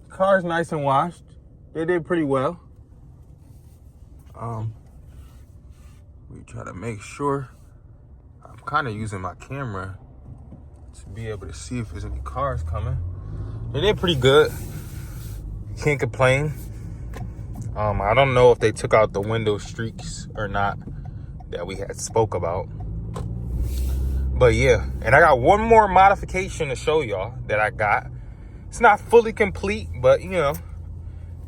Car's nice and washed. They did pretty well. We try to make sure. I'm kind of using my camera to be able to see if there's any cars coming. They did pretty good. Can't complain. I don't know if they took out the window streaks or not that we had spoke about. But yeah, and I got one more modification to show y'all that I got. It's not fully complete, but you know,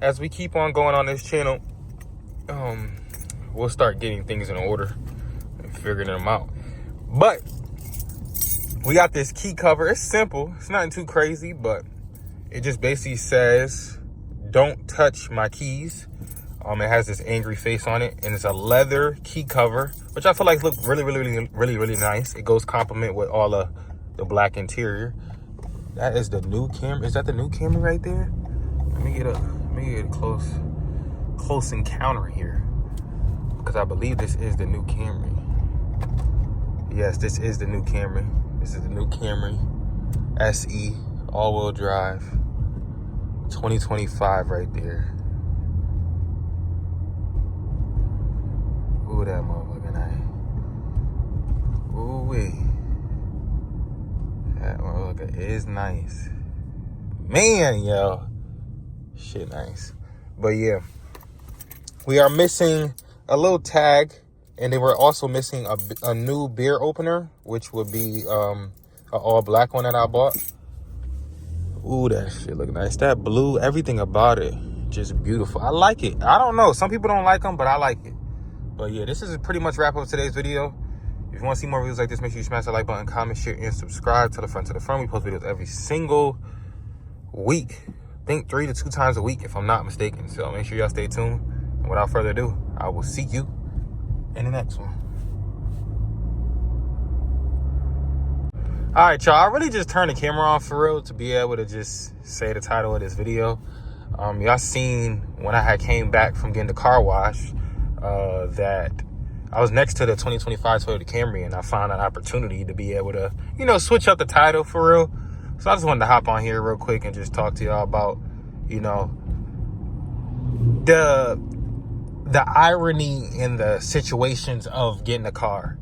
as we keep on going on this channel, we'll start getting things in order and figuring them out. But we got this key cover. It's simple. It's nothing too crazy, but it just basically says, "Don't touch my keys." It has this angry face on it, and it's a leather key cover, which I feel like looks really nice. It goes complement with all of the black interior. That is the new Camry. Is that the new Camry right there? Let me get a close encounter here, because I believe this is the new Camry. Yes, this is the new Camry. This is the new Camry SE all-wheel drive 2025 right there. Ooh, that motherfucking nice. Ooh wee. That motherfucker is nice. Man, yo. Shit nice. But yeah. We are missing a little tag. And they were also missing a new beer opener, which would be an all black one that I bought. Ooh, that shit look nice. That blue, everything about it, just beautiful. I like it. I don't know. Some people don't like them, but I like it. But yeah, this is pretty much wrap up today's video. If you want to see more videos like this, make sure you smash that like button, comment, share, and subscribe. To the front. We post videos every single week. I think 3 to 2 times a week, if I'm not mistaken. So make sure y'all stay tuned. And without further ado, I will see you in the next one. All right, y'all. I really just turned the camera on for real to be able to just say the title of this video. Y'all seen when I had came back from getting the car wash, that I was next to the 2025 Toyota Camry, and I found an opportunity to be able to, you know, switch up the title for real. So I just wanted to hop on here real quick and just talk to y'all about, you know, the irony in the situations of getting a car.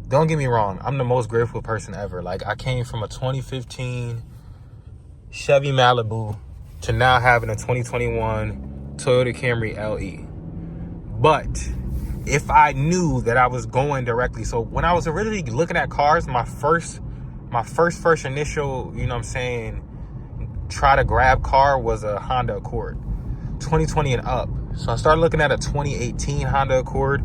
Don't get me wrong, I'm the most grateful person ever. Like, I came from a 2015 Chevy Malibu to now having a 2021 Toyota Camry LE. But if I knew that I was going directly, so when I was originally looking at cars, my first initial, you know what I'm saying, try to grab car was a Honda Accord, 2020 and up. So I started looking at a 2018 Honda Accord.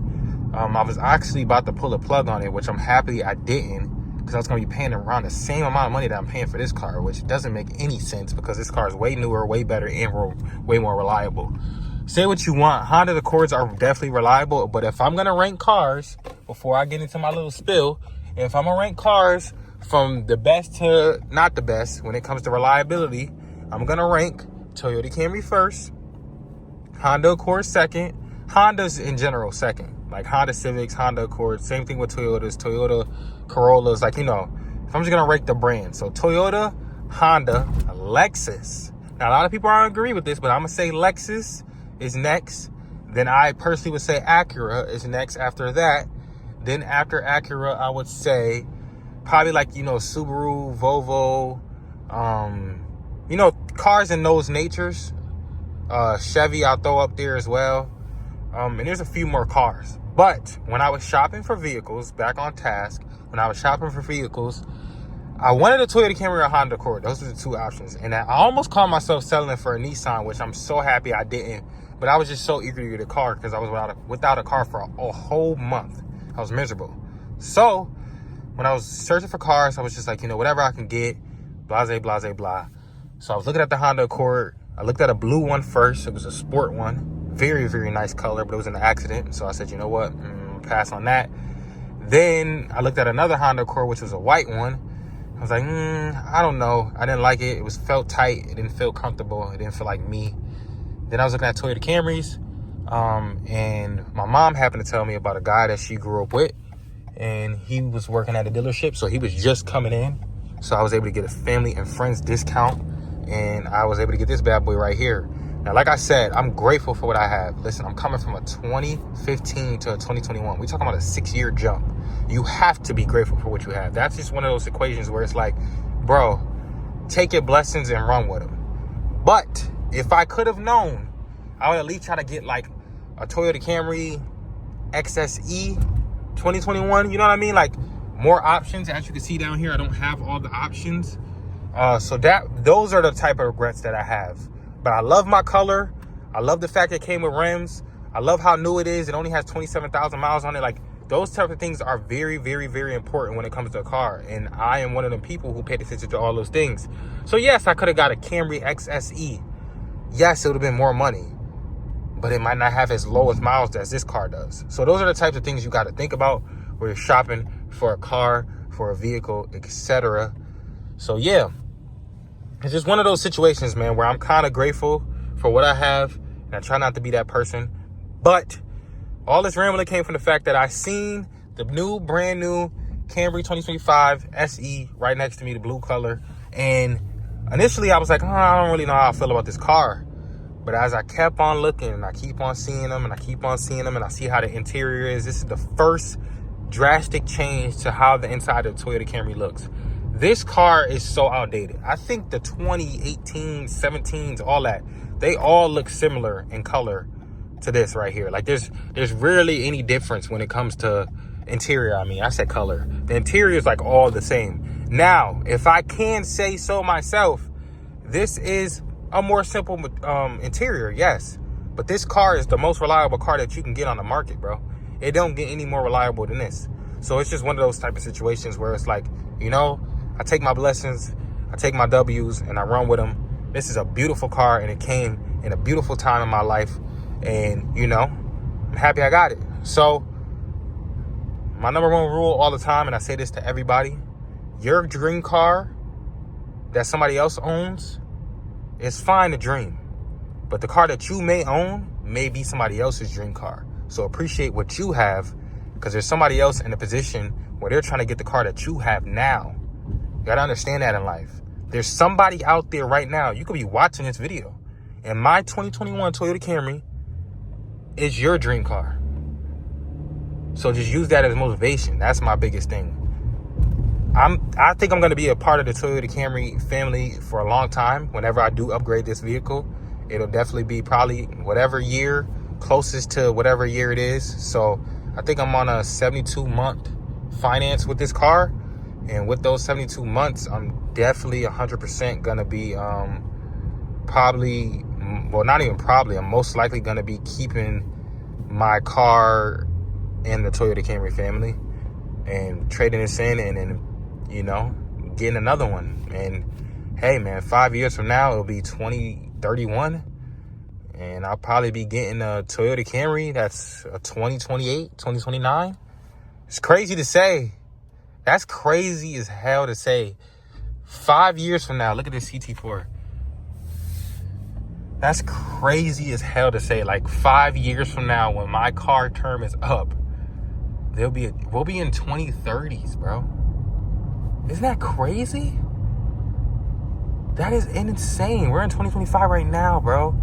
I was actually about to pull a plug on it, which I'm happy I didn't, because I was going to be paying around the same amount of money that I'm paying for this car, which doesn't make any sense because this car is way newer, way better, and way more reliable. Say what you want, Honda Accords are definitely reliable, but if I'm going to rank cars, before I get into my little spill, if I'm going to rank cars from the best to not the best when it comes to reliability, I'm going to rank Toyota Camry first, Honda Accord second, Hondas in general second. Like Honda Civics, Honda Accord, same thing with Toyotas, Toyota Corollas. Like, you know, if I'm just going to rank the brand. So Toyota, Honda, Lexus. Now, a lot of people aren't agree with this, but I'm going to say Lexus is next. Then I personally would say Acura is next after that. Then after Acura, I would say probably like, you know, Subaru, Volvo, you know, cars in those natures. Chevy I'll throw up there as well. And there's a few more cars. But when I was shopping for vehicles, back on task, when I was shopping for vehicles, I wanted a Toyota Camry or a Honda Accord. Those were the two options. And I almost caught myself selling for a Nissan, which I'm so happy I didn't. But I was just so eager to get a car because I was without a car for a whole month. I was miserable. So when I was searching for cars, I was just like, you know, whatever I can get, blase, blase, blah. So I was looking at the Honda Accord. I looked at a blue one first. It was a sport one. Very, very nice color, but it was in an accident. So I said, you know what? Pass on that. Then I looked at another Honda Accord, which was a white one. I was like, I don't know. I didn't like it. It felt tight. It didn't feel comfortable. It didn't feel like me. Then I was looking at Toyota Camrys. And my mom happened to tell me about a guy that she grew up with. And he was working at a dealership. So he was just coming in. So I was able to get a family and friends discount. and I was able to get this bad boy right here. Now, like I said, I'm grateful for what I have. Listen, I'm coming from a 2015 to a 2021. We're talking about a 6-year jump. You have to be grateful for what you have. That's just one of those equations where it's like, bro, take your blessings and run with them. But if I could have known, I would at least try to get like a Toyota Camry XSE 2021. You know what I mean? Like more options. As you can see down here, I don't have all the options. So those are the type of regrets that I have. But I love my color. I love the fact it came with rims. I love how new it is. It only has 27,000 miles on it. Like those type of things are very, very, very important when it comes to a car. And I am one of the people who paid attention to all those things. So yes, I could have got a Camry XSE. Yes, it would have been more money, but it might not have as low as miles as this car does. So those are the types of things you got to think about when you're shopping for a car, for a vehicle, etc. So yeah, it's just one of those situations, man, where I'm kind of grateful for what I have, and I try not to be that person. But all this rambling came from the fact that I seen the brand new Camry 2025 SE right next to me, the blue color. And initially I was like, I don't really know how I feel about this car. But as I kept on looking and I keep on seeing them and I keep on seeing them and I see how the interior is, this is the first drastic change to how the inside of the Toyota Camry looks. This car is so outdated. I think the 2018, 17s, all that, they all look similar in color to this right here. Like there's rarely any difference when it comes to interior. I mean, I said color. The interior is like all the same. Now, if I can say so myself, this is a more simple interior, yes. But this car is the most reliable car that you can get on the market, bro. It don't get any more reliable than this. So it's just one of those type of situations where it's like, you know, I take my blessings, I take my W's, and I run with them. This is a beautiful car, and it came in a beautiful time in my life. And, you know, I'm happy I got it. So my number one rule all the time, and I say this to everybody, your dream car that somebody else owns, it's fine to dream. But the car that you may own may be somebody else's dream car. So appreciate what you have, because there's somebody else in a position where they're trying to get the car that you have now. You got to understand that in life. There's somebody out there right now. You could be watching this video, and my 2021 Toyota Camry is your dream car. So just use that as motivation. That's my biggest thing. I think I'm going to be a part of the Toyota Camry family for a long time. Whenever I do upgrade this vehicle, it'll definitely be probably whatever year, closest to whatever year it is. So I think I'm on a 72-month finance with this car. And with those 72 months, I'm definitely 100% going to be I'm most likely going to be keeping my car in the Toyota Camry family and trading this in and then, you know, getting another one. And hey, man, 5 years from now, it'll be 2031. And I'll probably be getting a Toyota Camry that's a 2028, 2029. It's crazy to say. That's crazy as hell to say. 5 years from now, look at this CT4. That's crazy as hell to say. Like 5 years from now, when my car term is up, we'll be in 2030s, bro. Isn't that crazy? That is insane. We're in 2025 right now, bro.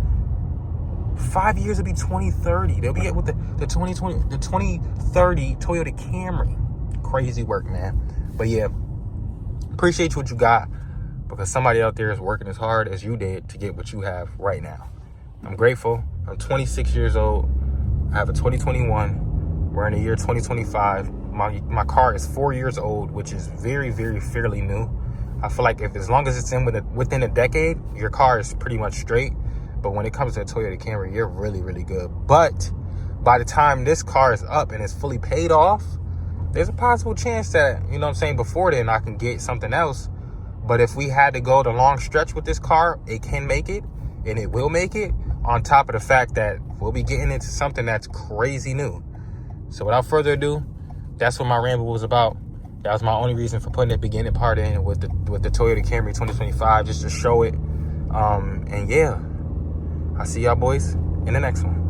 5 years will be 2030. They'll be with the 2030 Toyota Camry. Crazy work, man. But yeah, appreciate what you got, because somebody out there is working as hard as you did to get what you have right now. I'm grateful. I'm 26 years old. I have a 2021. We're in the year 2025. My car is 4 years old, which is very, very fairly new. I feel like as long as it's within a decade, your car is pretty much straight. But when it comes to a Toyota Camry, you're really, really good. But by the time this car is up and it's fully paid off, there's a possible chance that, you know what I'm saying, before then I can get something else. But if we had to go the long stretch with this car, it can make it, and it will make it, on top of the fact that we'll be getting into something that's crazy new. So without further ado, that's what my ramble was about. That was my only reason for putting the beginning part in with the Toyota Camry 2025, just to show it. And yeah, I'll see y'all boys in the next one.